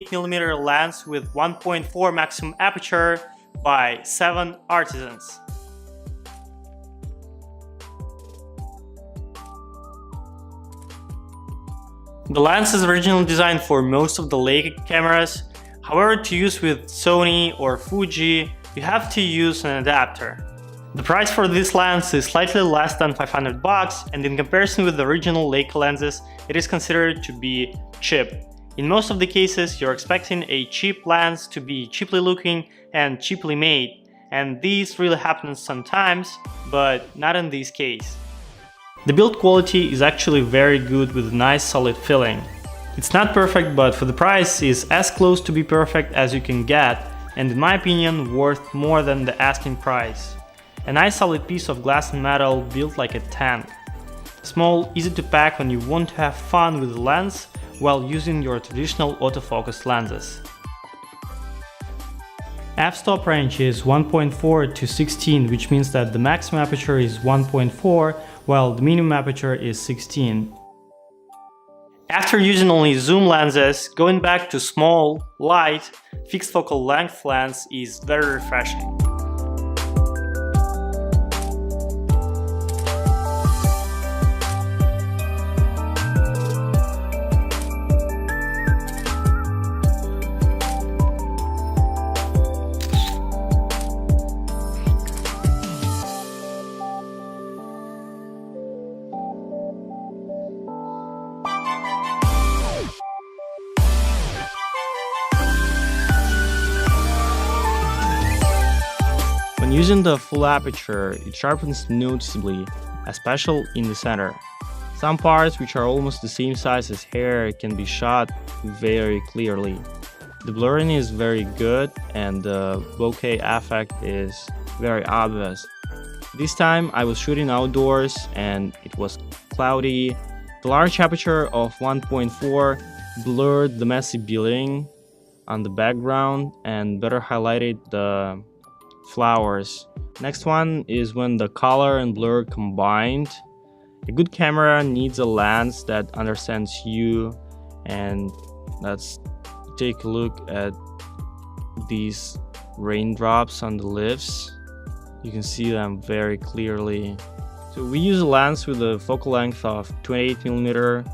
8mm lens with 1.4 maximum aperture by 7artisans. The lens is originally designed for most of the Leica cameras. However, to use with Sony or Fuji, you have to use an adapter. The price for this lens is slightly less than $500, and in comparison with the original Leica lenses, it is considered to be cheap. In most of the cases, you're expecting a cheap lens to be cheaply looking and cheaply made, and this really happens sometimes, but not in this case. The build quality is actually very good with a nice solid feeling. It's not perfect, but for the price is as close to be perfect as you can get, and in my opinion worth more than the asking price. A nice solid piece of glass and metal built like a tank. Small, easy to pack when you want to have fun with the lens while using your traditional autofocus lenses. F-stop range is 1.4 to 16, which means that the maximum aperture is 1.4 while the minimum aperture is 16. After using only zoom lenses, going back to small, light, fixed focal length lens is very refreshing. When using the full aperture, it sharpens noticeably, especially in the center. Some parts which are almost the same size as hair can be shot very clearly. The blurring is very good and the bokeh effect is very obvious. This time I was shooting outdoors and it was cloudy. The large aperture of 1.4 blurred the messy building on the background and better highlighted the flowers. Next one is when the color and blur combined. A good camera needs a lens that understands you, and let's take a look at these raindrops on the leaves. You can see them very clearly. So we use a lens with a focal length of 28mm.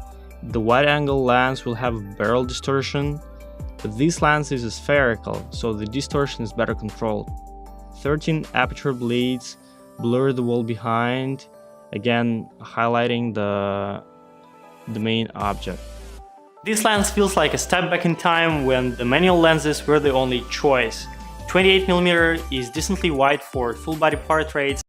The wide angle lens will have a barrel distortion, but this lens is spherical, so the distortion is better controlled. 13 aperture blades blur the wall behind, again highlighting the main object. This lens feels like a step back in time when the manual lenses were the only choice. 28mm is decently wide for full body portraits